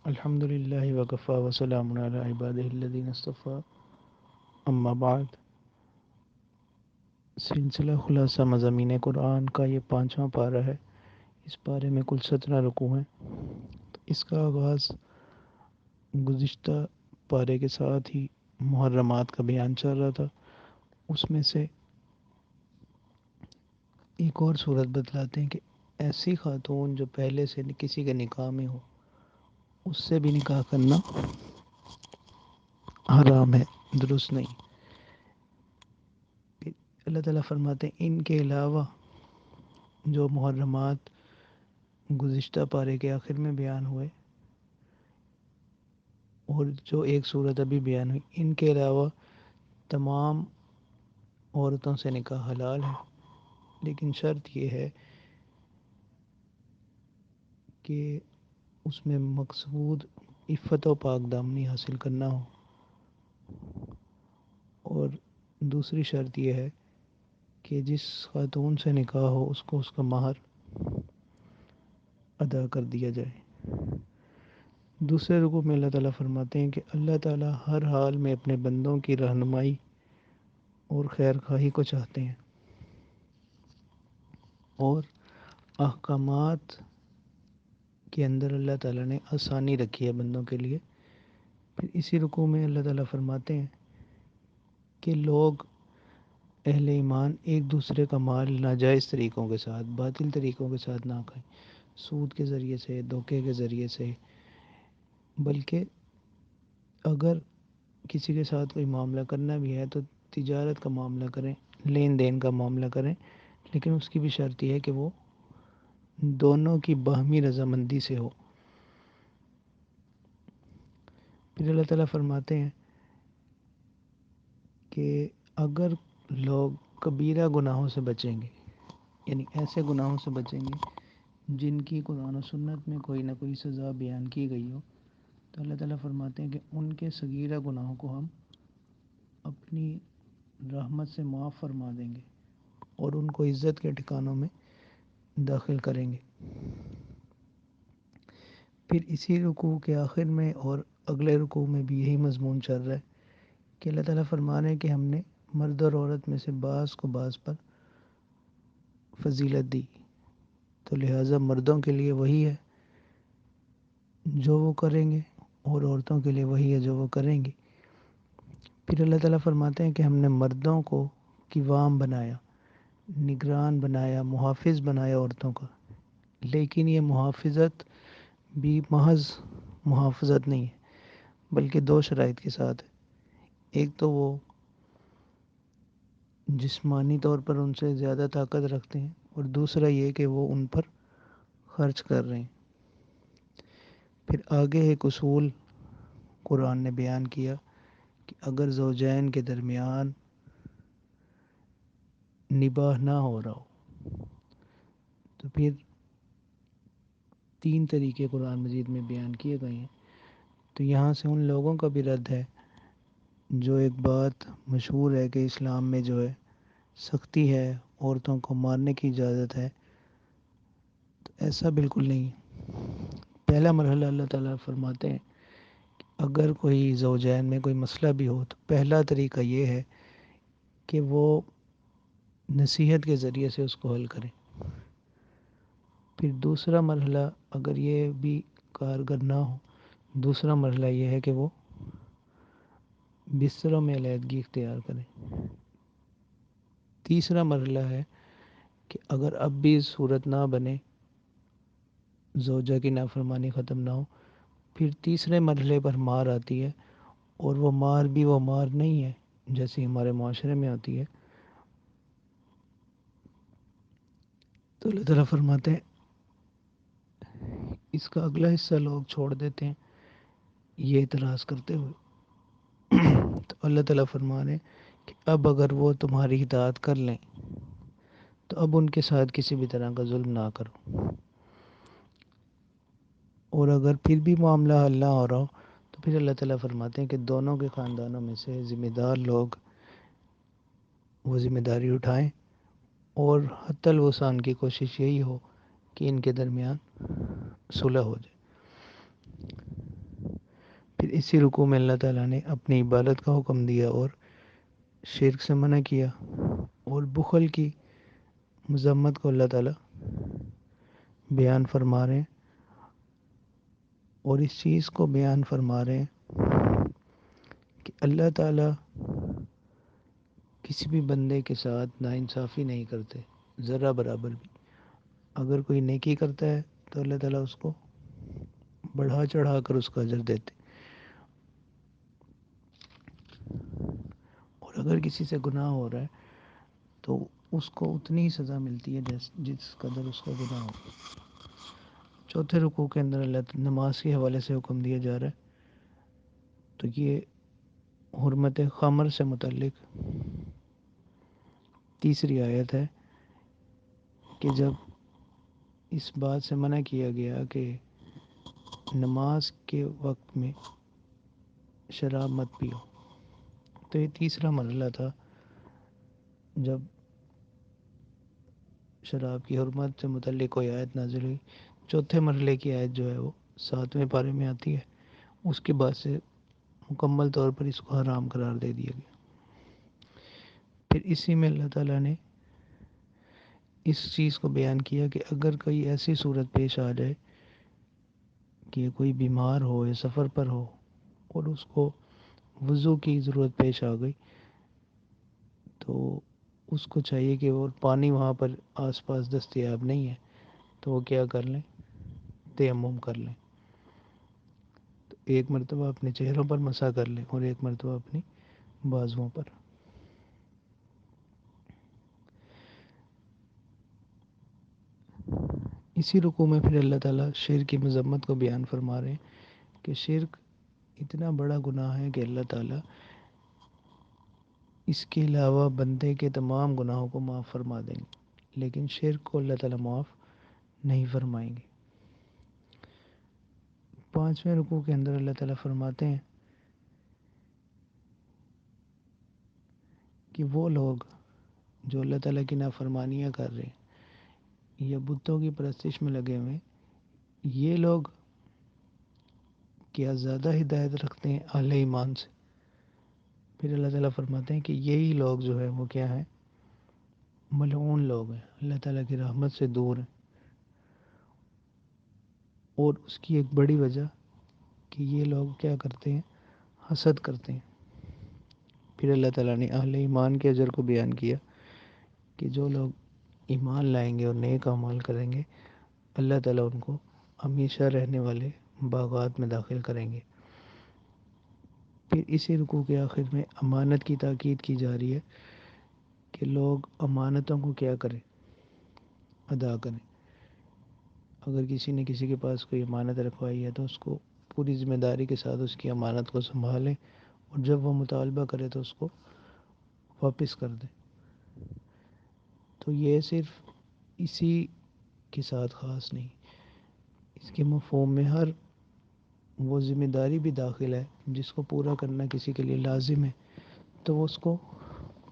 الحمد للہ وکفا وسلام علی عبادہ الذین اصطفیٰ اما بعد. سلسلہ خلاصہ مضامین قرآن کا یہ 5واں پارہ ہے. اس پارے میں کل 17 رکوع ہیں. اس کا آغاز گزشتہ پارے کے ساتھ ہی محرمات کا بیان چل رہا تھا. اس میں سے ایک اور صورت بتلاتے ہیں کہ ایسی خاتون جو پہلے سے کسی کے نکاح میں ہو اس سے بھی نکاح کرنا حرام ہے، درست نہیں. اللہ تعالیٰ فرماتے ہیں ان کے علاوہ جو محرمات گزشتہ پارے کے آخر میں بیان ہوئے اور جو ایک صورت ابھی بیان ہوئی، ان کے علاوہ تمام عورتوں سے نکاح حلال ہے، لیکن شرط یہ ہے کہ اس میں مقصود عفت و پاک دامنی حاصل کرنا ہو، اور دوسری شرط یہ ہے کہ جس خاتون سے نکاح ہو اس کو اس کا مہر ادا کر دیا جائے. دوسرے رکوع میں اللہ تعالیٰ فرماتے ہیں کہ اللہ تعالیٰ ہر حال میں اپنے بندوں کی رہنمائی اور خیر خواہی کو چاہتے ہیں، اور احکامات کے اندر اللہ تعالیٰ نے آسانی رکھی ہے بندوں کے لیے. پھر اسی رکوع میں اللہ تعالیٰ فرماتے ہیں کہ لوگ اہل ایمان ایک دوسرے کا مال ناجائز طریقوں کے ساتھ، باطل طریقوں کے ساتھ نہ کھائیں، سود کے ذریعے سے، دھوکے کے ذریعے سے، بلکہ اگر کسی کے ساتھ کوئی معاملہ کرنا بھی ہے تو تجارت کا معاملہ کریں، لین دین کا معاملہ کریں، لیکن اس کی بھی شرط یہ ہے کہ وہ دونوں کی باہمی رضامندی سے ہو. پھر اللہ تعالیٰ فرماتے ہیں کہ اگر لوگ کبیرہ گناہوں سے بچیں گے، یعنی ایسے گناہوں سے بچیں گے جن کی قرآن و سنت میں کوئی نہ کوئی سزا بیان کی گئی ہو، تو اللہ تعالیٰ فرماتے ہیں کہ ان کے صغیرہ گناہوں کو ہم اپنی رحمت سے معاف فرما دیں گے اور ان کو عزت کے ٹھکانوں میں داخل کریں گے. پھر اسی رکوع کے آخر میں اور اگلے رکوع میں بھی یہی مضمون چل رہا ہے کہ اللہ تعالیٰ فرما رہے ہیں کہ ہم نے مرد اور عورت میں سے بعض کو بعض پر فضیلت دی، تو لہٰذا مردوں کے لیے وہی ہے جو وہ کریں گے اور عورتوں کے لیے وہی ہے جو وہ کریں گی. پھر اللہ تعالیٰ فرماتے ہیں کہ ہم نے مردوں کو قوام بنایا، نگران بنایا، محافظ بنایا عورتوں کا، لیکن یہ محافظت بھی محض محافظت نہیں ہے بلکہ دو شرائط کے ساتھ ہے. ایک تو وہ جسمانی طور پر ان سے زیادہ طاقت رکھتے ہیں، اور دوسرا یہ کہ وہ ان پر خرچ کر رہے ہیں. پھر آگے ایک اصول قرآن نے بیان کیا کہ اگر زوجین کے درمیان نباہ نہ ہو رہا ہو تو پھر 3 طریقے قرآن مجید میں بیان کیے گئے ہیں. تو یہاں سے ان لوگوں کا بھی رد ہے جو ایک بات مشہور ہے کہ اسلام میں جو ہے سختی ہے، عورتوں کو مارنے کی اجازت ہے. تو ایسا بالکل نہیں ہے. پہلا مرحلہ اللہ تعالیٰ فرماتے ہیں کہ اگر کوئی زوجین میں کوئی مسئلہ بھی ہو تو پہلا طریقہ یہ ہے کہ وہ نصیحت کے ذریعے سے اس کو حل کریں. پھر دوسرا مرحلہ اگر یہ بھی کارگر نہ ہو، دوسرا مرحلہ یہ ہے کہ وہ بستروں میں علیحدگی اختیار کریں. تیسرا مرحلہ ہے کہ اگر اب بھی صورت نہ بنے، زوجہ کی نافرمانی ختم نہ ہو، پھر تیسرے مرحلے پر مار آتی ہے، اور وہ مار بھی وہ مار نہیں ہے جیسی ہمارے معاشرے میں آتی ہے. تو اللہ تعالیٰ فرماتے ہیں اس کا اگلا حصہ لوگ چھوڑ دیتے ہیں یہ اعتراض کرتے ہوئے. تو اللہ تعالیٰ فرما رہے ہیں کہ اب اگر وہ تمہاری اطاعت کر لیں تو اب ان کے ساتھ کسی بھی طرح کا ظلم نہ کرو، اور اگر پھر بھی معاملہ حل نہ ہو رہا ہو تو پھر اللہ تعالیٰ فرماتے ہیں کہ دونوں کے خاندانوں میں سے ذمہ دار لوگ وہ ذمہ داری اٹھائیں، اور حتی الوسع کی کوشش یہی ہو کہ ان کے درمیان صلح ہو جائے. اسی رکوع میں اللہ تعالیٰ نے اپنی عبادت کا حکم دیا اور شرک سے منع کیا، اور بخل کی مذمت کو اللہ تعالیٰ بیان فرما رہے ہیں، اور اس چیز کو بیان فرما رہے ہیں کہ اللہ تعالیٰ کسی بھی بندے کے ساتھ ناانصافی نہیں کرتے، ذرا برابر بھی۔ اگر کوئی نیکی کرتا ہے تو اللہ تعالیٰ اس کو بڑھا چڑھا کر اس کا اجر دیتے، اور اگر کسی سے گناہ ہو رہا ہے تو اس کو اتنی ہی سزا ملتی ہے جس قدر اس کا گناہ ہو۔ چوتھے رکوع کے اندر اللہ نماز کے حوالے سے حکم دیا جا رہا ہے، تو یہ حرمت خمر سے متعلق تیسری آیت ہے کہ جب اس بات سے منع کیا گیا کہ نماز کے وقت میں شراب مت پیو، تو یہ تیسرا مرحلہ تھا جب شراب کی حرمت سے متعلق کوئی آیت نازل ہوئی۔ چوتھے مرحلے کی آیت جو ہے وہ 7ویں پارے میں آتی ہے، اس کے بعد سے مکمل طور پر اس کو حرام قرار دے دیا گیا۔ پھر اسی میں اللہ تعالیٰ نے اس چیز کو بیان کیا کہ اگر کوئی ایسی صورت پیش آ جائے کہ کوئی بیمار ہو یا سفر پر ہو اور اس کو وضو کی ضرورت پیش آ گئی، تو اس کو چاہیے کہ وہ پانی وہاں پر آس پاس دستیاب نہیں ہے تو وہ کیا کر لیں، تیمم کر لیں۔ تو ایک مرتبہ اپنے چہروں پر مسح کر لیں اور ایک مرتبہ اپنی بازوؤں پر۔ اسی رکوع میں پھر اللہ تعالیٰ شرک کی مذمت کو بیان فرما رہے ہیں کہ شرک اتنا بڑا گناہ ہے کہ اللہ تعالیٰ اس کے علاوہ بندے کے تمام گناہوں کو معاف فرما دیں گے، لیکن شرک کو اللہ تعالیٰ معاف نہیں فرمائیں گے۔ 5ویں رکوع کے اندر اللہ تعالیٰ فرماتے ہیں کہ وہ لوگ جو اللہ تعالیٰ کی نافرمانیاں کر رہے ہیں یا بتوں کی پرستش میں لگے ہوئے ہیں، یہ لوگ کیا زیادہ ہدایت رکھتے ہیں اہل ایمان سے؟ پھر اللہ تعالیٰ فرماتے ہیں کہ یہی لوگ جو ہے وہ کیا ہیں، ملعون لوگ ہیں، اللہ تعالیٰ کی رحمت سے دور ہیں، اور اس کی ایک بڑی وجہ کہ یہ لوگ کیا کرتے ہیں، حسد کرتے ہیں۔ پھر اللہ تعالیٰ نے اہل ایمان کے اجر کو بیان کیا کہ جو لوگ ایمان لائیں گے اور نیک اعمال کریں گے، اللہ تعالیٰ ان کو ہمیشہ رہنے والے باغات میں داخل کریں گے۔ پھر اسی رکوع کے آخر میں امانت کی تاکید کی جا رہی ہے کہ لوگ امانتوں کو کیا کریں، ادا کریں۔ اگر کسی نے کسی کے پاس کوئی امانت رکھوائی ہے تو اس کو پوری ذمہ داری کے ساتھ اس کی امانت کو سنبھالیں، اور جب وہ مطالبہ کرے تو اس کو واپس کر دیں۔ تو یہ صرف اسی کے ساتھ خاص نہیں، اس کے مفہوم میں ہر وہ ذمہ داری بھی داخل ہے جس کو پورا کرنا کسی کے لیے لازم ہے، تو وہ اس کو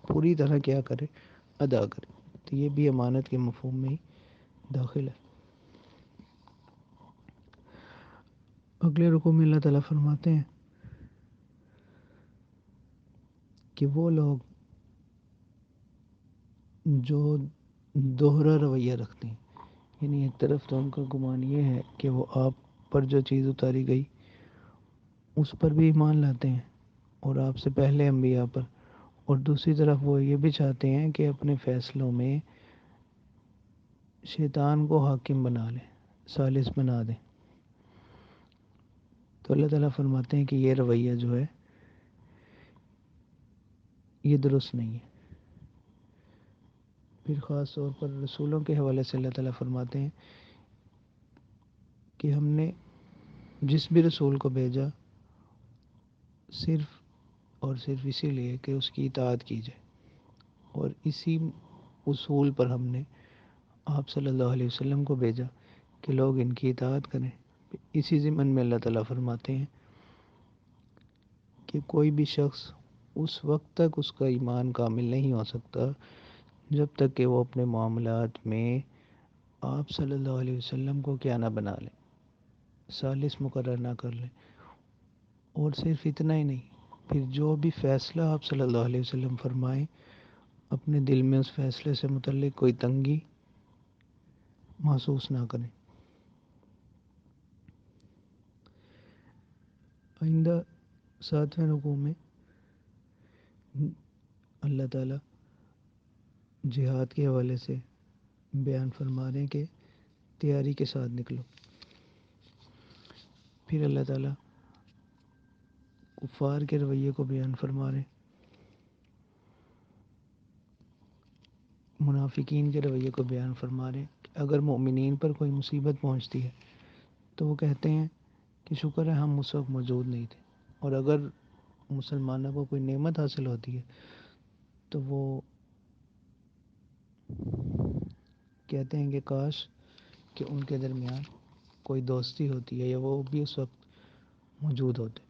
پوری طرح کیا کرے، ادا کرے۔ تو یہ بھی امانت کے مفہوم میں ہی داخل ہے۔ اگلے رکوع میں اللہ تعالیٰ فرماتے ہیں کہ وہ لوگ جو دوہرا رویہ رکھتے ہیں، یعنی ایک طرف تو ان کا گمان یہ ہے کہ وہ آپ پر جو چیز اتاری گئی اس پر بھی ایمان لاتے ہیں اور آپ سے پہلے انبیاء پر، اور دوسری طرف وہ یہ بھی چاہتے ہیں کہ اپنے فیصلوں میں شیطان کو حاکم بنا لیں، ثالث بنا دیں۔ تو اللہ تعالیٰ فرماتے ہیں کہ یہ رویہ جو ہے یہ درست نہیں ہے۔ پھر خاص طور پر رسولوں کے حوالے سے اللہ تعالیٰ فرماتے ہیں کہ ہم نے جس بھی رسول کو بھیجا صرف اور صرف اسی لیے کہ اس کی اطاعت کی جائے، اور اسی اصول پر ہم نے آپ صلی اللہ علیہ وسلم کو بھیجا کہ لوگ ان کی اطاعت کریں۔ اسی ضمن میں اللہ تعالیٰ فرماتے ہیں کہ کوئی بھی شخص اس وقت تک اس کا ایمان کامل نہیں ہو سکتا جب تک کہ وہ اپنے معاملات میں آپ صلی اللہ علیہ وسلم کو کیا نہ بنا لیں، ثالث مقرر نہ کر لیں۔ اور صرف اتنا ہی نہیں، پھر جو بھی فیصلہ آپ صلی اللہ علیہ وسلم فرمائیں، اپنے دل میں اس فیصلے سے متعلق کوئی تنگی محسوس نہ کریں۔ آئندہ 7ویں رکوع میں اللہ تعالیٰ جہاد کے حوالے سے بیان فرما رہے ہیں کہ تیاری کے ساتھ نکلو۔ پھر اللہ تعالیٰ کفار کے رویے کو بیان فرما رہے ہیں، منافقین کے رویے کو بیان فرما رہے ہیں کہ اگر مومنین پر کوئی مصیبت پہنچتی ہے تو وہ کہتے ہیں کہ شکر ہے ہم اس وقت موجود نہیں تھے، اور اگر مسلمانوں کو کوئی نعمت حاصل ہوتی ہے تو وہ کہتے ہیں کہ کاش کہ ان کے درمیان کوئی دوستی ہوتی ہے یا وہ بھی اس وقت موجود ہوتے۔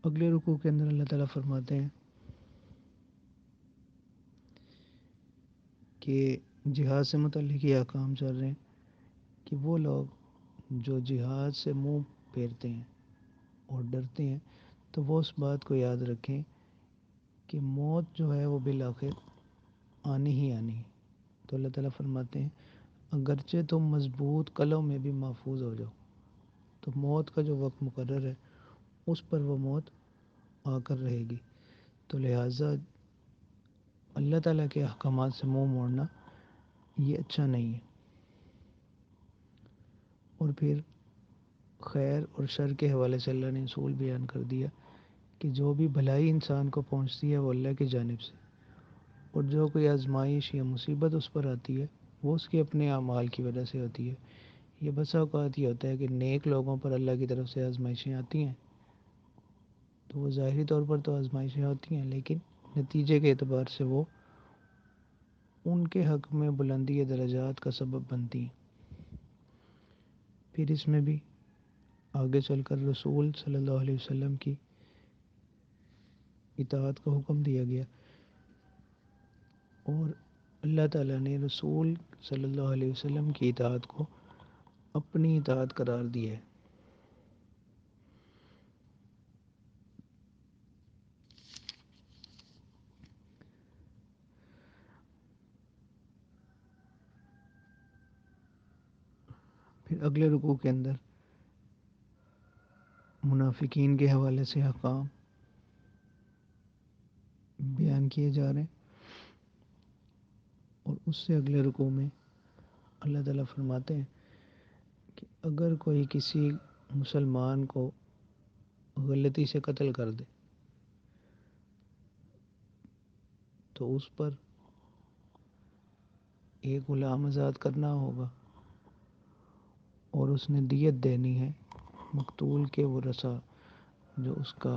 اگلے رکوع کے اندر اللہ تعالیٰ فرماتے ہیں کہ جہاد سے متعلق یہ احکام چل رہے ہیں کہ وہ لوگ جو جہاد سے منہ پھیرتے ہیں اور ڈرتے ہیں تو وہ اس بات کو یاد رکھیں کہ موت جو ہے وہ بالآخر آنی ہی آنی ہے۔ تو اللہ تعالیٰ فرماتے ہیں اگرچہ تم مضبوط قلعوں میں بھی محفوظ ہو جاؤ تو موت کا جو وقت مقرر ہے اس پر وہ موت آ کر رہے گی۔ تو لہٰذا اللہ تعالیٰ کے احکامات سے منہ موڑنا یہ اچھا نہیں ہے۔ اور پھر خیر اور شر کے حوالے سے اللہ نے اصول بیان کر دیا کہ جو بھی بھلائی انسان کو پہنچتی ہے وہ اللہ کی جانب سے، اور جو کوئی آزمائش یا مصیبت اس پر آتی ہے وہ اس کے اپنے اعمال کی وجہ سے ہوتی ہے۔ یہ بسا اوقات یہ ہوتا ہے کہ نیک لوگوں پر اللہ کی طرف سے آزمائشیں آتی ہیں تو وہ ظاہری طور پر تو آزمائشیں ہوتی ہیں، لیکن نتیجے کے اعتبار سے وہ ان کے حق میں بلندی درجات کا سبب بنتی ہیں۔ پھر اس میں بھی آگے چل کر رسول صلی اللہ علیہ وسلم کی اطاعت کا حکم دیا گیا، اور اللہ تعالیٰ نے رسول صلی اللہ علیہ وسلم کی اطاعت کو اپنی اطاعت قرار دیا ہے۔ پھر اگلے رکوع کے اندر منافقین کے حوالے سے احکام بیان کیے جا رہے ہیں، اور اس سے اگلے رکوع میں اللہ تعالیٰ فرماتے ہیں کہ اگر کوئی کسی مسلمان کو غلطی سے قتل کر دے تو اس پر ایک غلام آزاد کرنا ہوگا، اور اس نے دیت دینی ہے مقتول کے ورثاء جو اس کا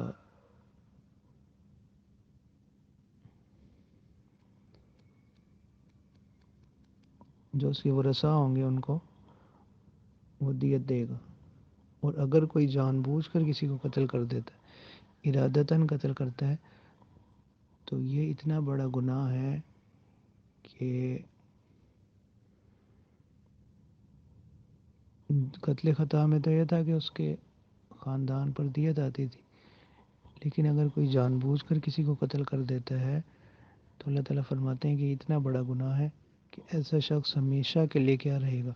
جو اس کے ورثاء ہوں گے ان کو وہ دیت دے گا۔ اور اگر کوئی جان بوجھ کر کسی کو قتل کر دیتا ہے، ارادتاً قتل کرتا ہے، تو یہ اتنا بڑا گناہ ہے کہ قتل خطا میں تو یہ تھا کہ اس کے خاندان پر دیت آتی تھی، لیکن اگر کوئی جان بوجھ کر کسی کو قتل کر دیتا ہے تو اللہ تعالیٰ فرماتے ہیں کہ اتنا بڑا گناہ ہے کہ ایسا شخص ہمیشہ کے لیے کیا رہے گا،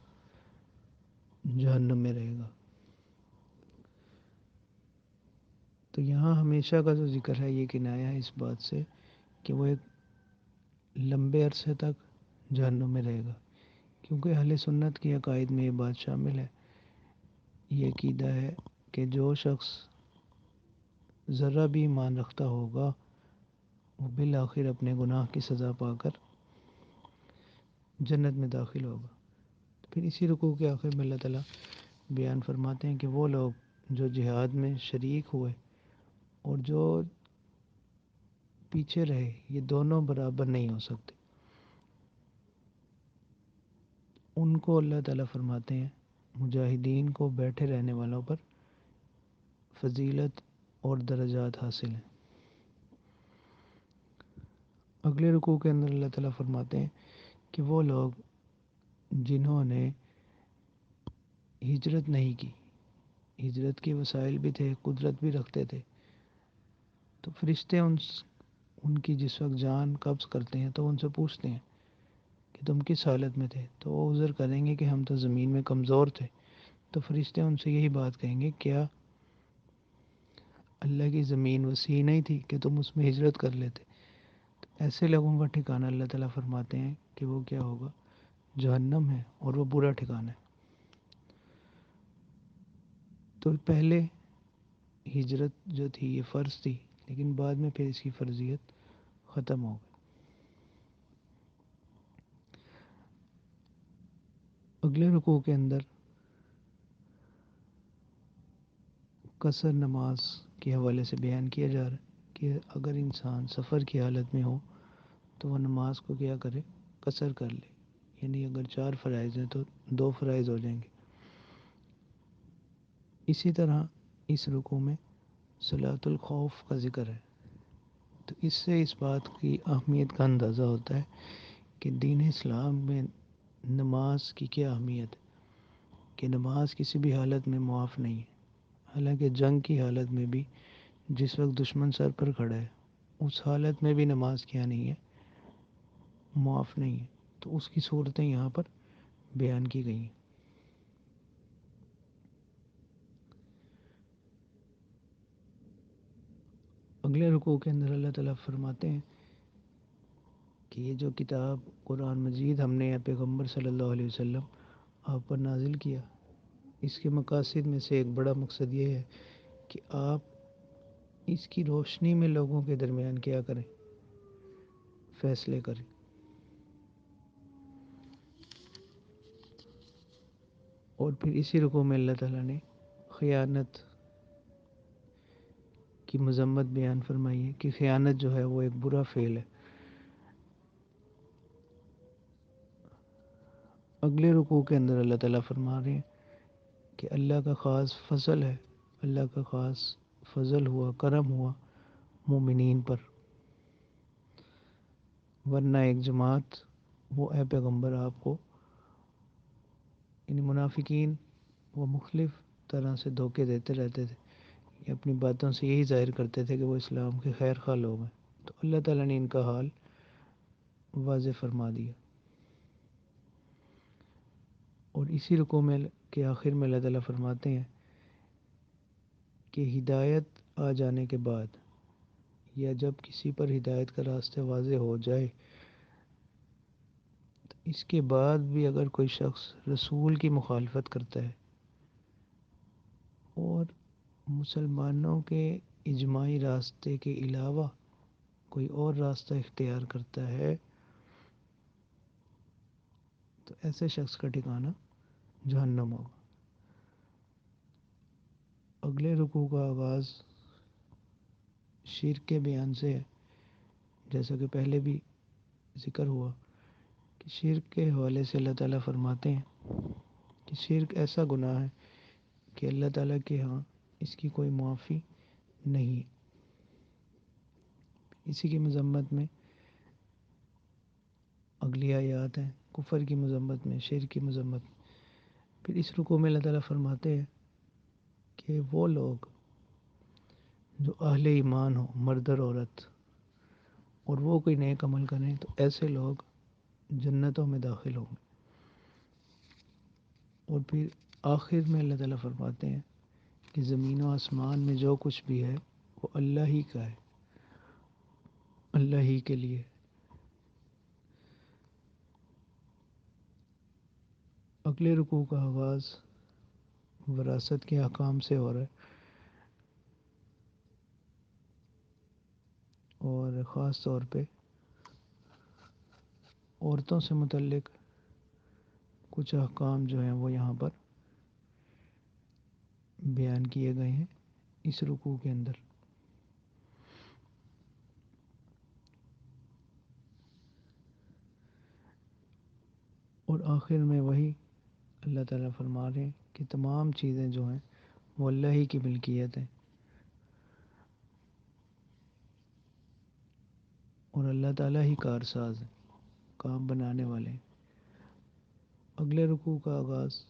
جہنم میں رہے گا۔ تو یہاں ہمیشہ کا جو ذکر ہے یہ کنایا ہے اس بات سے کہ وہ ایک لمبے عرصے تک جہنم میں رہے گا، کیونکہ اہل سنت کی عقائد میں یہ بات شامل ہے۔ یہ عقیدہ ہے کہ جو شخص ذرا بھی ایمان رکھتا ہوگا وہ بالآخر اپنے گناہ کی سزا پا کر جنت میں داخل ہوگا۔ پھر اسی رکوع کے آخر میں اللہ تعالیٰ بیان فرماتے ہیں کہ وہ لوگ جو جہاد میں شریک ہوئے اور جو پیچھے رہے یہ دونوں برابر نہیں ہو سکتے۔ ان کو اللہ تعالیٰ فرماتے ہیں مجاہدین کو بیٹھے رہنے والوں پر فضیلت اور درجات حاصل ہیں۔ اگلے رکوع کے اندر اللہ تعالیٰ فرماتے ہیں کہ وہ لوگ جنہوں نے ہجرت نہیں کی، ہجرت کے وسائل بھی تھے، قدرت بھی رکھتے تھے، تو فرشتے ان کی جس وقت جان قبض کرتے ہیں تو ان سے پوچھتے ہیں کہ تم کس حالت میں تھے، تو وہ عذر کریں گے کہ ہم تو زمین میں کمزور تھے، تو فرشتے ان سے یہی بات کہیں گے، کیا اللہ کی زمین وسیع نہیں تھی کہ تم اس میں ہجرت کر لیتے؟ تو ایسے لوگوں کا ٹھکانہ اللہ تعالیٰ فرماتے ہیں کہ وہ کیا ہوگا، جہنم ہے، اور وہ برا ٹھکانہ ہے۔ تو پہلے ہجرت جو تھی یہ فرض تھی، لیکن بعد میں پھر اس کی فرضیت ختم ہو گئی۔ اگلے رکوع کے اندر قصر نماز کے حوالے سے بیان کیا جا رہا ہے کہ اگر انسان سفر کی حالت میں ہو تو وہ نماز کو کیا کرے، قصر کر لے، یعنی اگر 4 فرائض ہیں تو 2 فرائض ہو جائیں گے۔ اسی طرح اس رکوع میں صلاۃ الخوف کا ذکر ہے، تو اس سے اس بات کی اہمیت کا اندازہ ہوتا ہے کہ دین اسلام میں نماز کی کیا اہمیت ہے، کہ نماز کسی بھی حالت میں معاف نہیں ہے۔ حالانکہ جنگ کی حالت میں بھی جس وقت دشمن سر پر کھڑا ہے اس حالت میں بھی نماز کیا نہیں ہے، معاف نہیں ہے، تو اس کی صورتیں یہاں پر بیان کی گئی ہیں۔ اگلے رکوع کے اندر اللہ تعالیٰ فرماتے ہیں کہ یہ جو کتاب قرآن مجید ہم نے پیغمبر صلی اللہ علیہ وسلم آپ پر نازل کیا، اس کے مقاصد میں سے ایک بڑا مقصد یہ ہے کہ آپ اس کی روشنی میں لوگوں کے درمیان کیا کریں، فیصلے کریں۔ اور پھر اسی رکوع میں اللہ تعالیٰ نے خیانت کی مذمت بیان فرمائی ہے کہ خیانت جو ہے وہ ایک برا فعل ہے۔ اگلے رکوع کے اندر اللہ تعالیٰ فرما رہے ہیں کہ اللہ کا خاص فضل ہے، اللہ کا خاص فضل ہوا، کرم ہوا مومنین پر، ورنہ ایک جماعت وہ اے پیغمبر آپ کو، یعنی منافقین، وہ مختلف طرح سے دھوکے دیتے رہتے تھے، یہ اپنی باتوں سے یہی ظاہر کرتے تھے کہ وہ اسلام کے خیر خواہ لوگ ہیں، تو اللہ تعالیٰ نے ان کا حال واضح فرما دیا۔ اور اسی رکوع میں کے آخر میں اللہ تعالیٰ فرماتے ہیں کہ ہدایت آ جانے کے بعد، یا جب کسی پر ہدایت کا راستہ واضح ہو جائے، تو اس کے بعد بھی اگر کوئی شخص رسول کی مخالفت کرتا ہے اور مسلمانوں کے اجماعی راستے کے علاوہ کوئی اور راستہ اختیار کرتا ہے، تو ایسے شخص کا ٹھکانہ جہنم ہوگا۔ اگلے رکوع کا آغاز شرک کے بیان سے ہے، جیسا کہ پہلے بھی ذکر ہوا کہ شرک کے حوالے سے اللہ تعالیٰ فرماتے ہیں کہ شرک ایسا گناہ ہے کہ اللہ تعالیٰ کے ہاں اس کی کوئی معافی نہیں۔ اسی کی مذمت میں اگلی آیات ہیں، کفر کی مذمت میں، شرک کی مذمت میں۔ پھر اس رکوع میں اللہ تعالیٰ فرماتے ہیں کہ وہ لوگ جو اہل ایمان ہو، مرد اور عورت، اور وہ کوئی نیک عمل کریں تو ایسے لوگ جنتوں میں داخل ہوں گے۔ اور پھر آخر میں اللہ تعالیٰ فرماتے ہیں کہ زمین و آسمان میں جو کچھ بھی ہے وہ اللہ ہی کا ہے، اللہ ہی کے لیے۔ اگلے رکوع کا آغاز وراثت کے احکام سے ہو رہا ہے، اور خاص طور پہ عورتوں سے متعلق کچھ احکام جو ہیں وہ یہاں پر بیان کیے گئے ہیں اس رکوع کے اندر۔ اور آخر میں وہی اللہ تعالیٰ فرما رہے ہیں کہ تمام چیزیں جو ہیں وہ اللہ ہی کی ملکیت ہیں، اور اللہ تعالیٰ ہی کارساز ہیں، کام بنانے والے ہیں۔ اگلے رکوع کا آغاز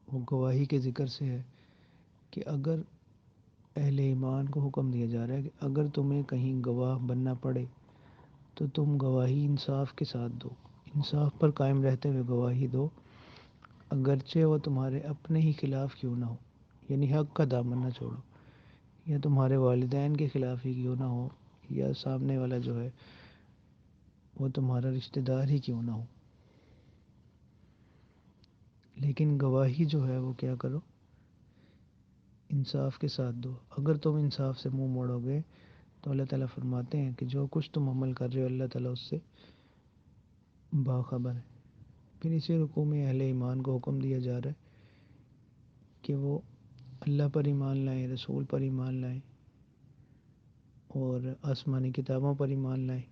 وہ گواہی کے ذکر سے ہے کہ اگر اہل ایمان کو حکم دیا جا رہا ہے کہ اگر تمہیں کہیں گواہ بننا پڑے تو تم گواہی انصاف کے ساتھ دو، انصاف پر قائم رہتے ہوئے گواہی دو، اگرچہ وہ تمہارے اپنے ہی خلاف کیوں نہ ہو، یعنی حق کا دامن نہ چھوڑو، یا تمہارے والدین کے خلاف ہی کیوں نہ ہو، یا سامنے والا جو ہے وہ تمہارا رشتہ دار ہی کیوں نہ ہو، لیکن گواہی جو ہے وہ کیا کرو، انصاف کے ساتھ دو۔ اگر تم انصاف سے منہ موڑو گے تو اللہ تعالیٰ فرماتے ہیں کہ جو کچھ تم عمل کر رہے ہو اللہ تعالیٰ اس سے باخبر ہے۔ پھر اسی رکوع میں اہل ایمان کو حکم دیا جا رہا ہے کہ وہ اللہ پر ایمان لائیں، رسول پر ایمان لائیں اور آسمانی کتابوں پر ایمان لائیں۔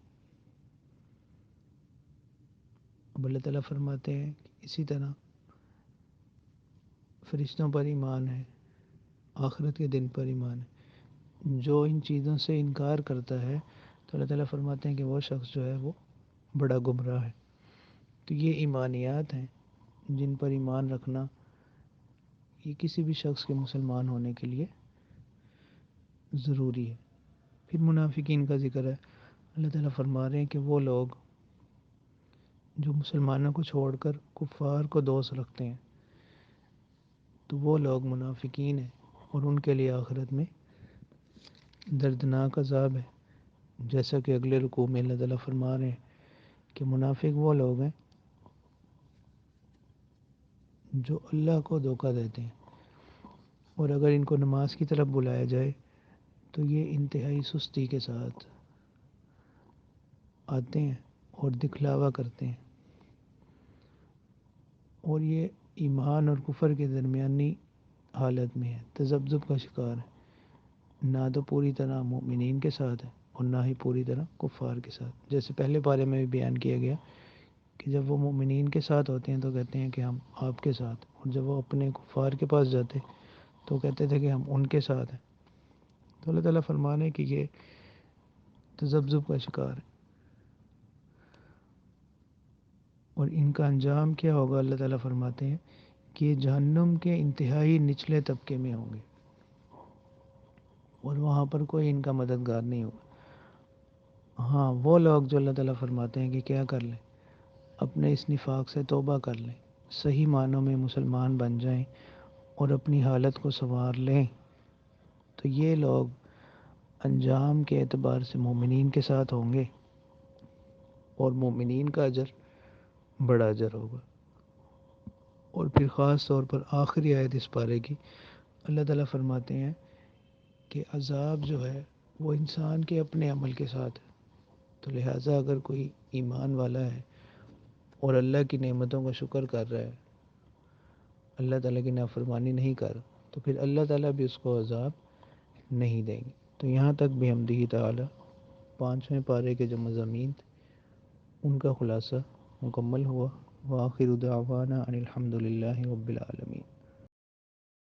اب اللہ تعالیٰ فرماتے ہیں کہ اسی طرح فرشتوں پر ایمان ہے، آخرت کے دن پر ایمان ہے۔ جو ان چیزوں سے انکار کرتا ہے تو اللہ تعالیٰ فرماتے ہیں کہ وہ شخص جو ہے وہ بڑا گمراہ ہے۔ تو یہ ایمانیات ہیں جن پر ایمان رکھنا یہ کسی بھی شخص کے مسلمان ہونے کے لیے ضروری ہے۔ پھر منافقین کا ذکر ہے۔ اللہ تعالیٰ فرما رہے ہیں کہ وہ لوگ جو مسلمانوں کو چھوڑ کر کفار کو دوست رکھتے ہیں تو وہ لوگ منافقین ہیں، اور ان کے لیے آخرت میں دردناک عذاب ہے۔ جیسا کہ اگلے رکوع میں اللہ تعالیٰ فرما رہے ہیں کہ منافق وہ لوگ ہیں جو اللہ کو دھوکہ دیتے ہیں، اور اگر ان کو نماز کی طرف بلایا جائے تو یہ انتہائی سستی کے ساتھ آتے ہیں اور دکھلاوا کرتے ہیں، اور یہ ایمان اور کفر کے درمیانی حالت میں ہے، تذبذب کا شکار ہے، نہ تو پوری طرح مومنین کے ساتھ ہے اور نہ ہی پوری طرح کفار کے ساتھ۔ جیسے پہلے پارے میں بھی بیان کیا گیا کہ جب وہ مومنین کے ساتھ ہوتے ہیں تو کہتے ہیں کہ ہم آپ کے ساتھ، اور جب وہ اپنے کفار کے پاس جاتے تو کہتے تھے کہ ہم ان کے ساتھ ہیں۔ تو اللہ تعالیٰ فرمانے کہ یہ تذبذب کا شکار ہے، اور ان کا انجام کیا ہوگا اللہ تعالیٰ فرماتے ہیں کہ یہ جہنم کے انتہائی نچلے طبقے میں ہوں گے، اور وہاں پر کوئی ان کا مددگار نہیں ہوگا۔ ہاں وہ لوگ جو اللہ تعالیٰ فرماتے ہیں کہ کیا کر لیں، اپنے اس نفاق سے توبہ کر لیں، صحیح معنوں میں مسلمان بن جائیں اور اپنی حالت کو سنوار لیں، تو یہ لوگ انجام کے اعتبار سے مومنین کے ساتھ ہوں گے، اور مومنین کا اجر بڑا اجر ہوگا۔ اور پھر خاص طور پر آخری آیت اس پارے کی اللہ تعالیٰ فرماتے ہیں کہ عذاب جو ہے وہ انسان کے اپنے عمل کے ساتھ ہے، تو لہٰذا اگر کوئی ایمان والا ہے اور اللہ کی نعمتوں کا شکر کر رہا ہے، اللہ تعالیٰ کی نافرمانی نہیں کر، تو پھر اللہ تعالیٰ بھی اس کو عذاب نہیں دیں گے۔ تو یہاں تک بھی بحمدہ تعالیٰ 5ویں پارے کے جو مضامین تھے ان کا خلاصہ مکمل ہوا۔ وآخر دعوانا ان الحمد للہ رب العالمین۔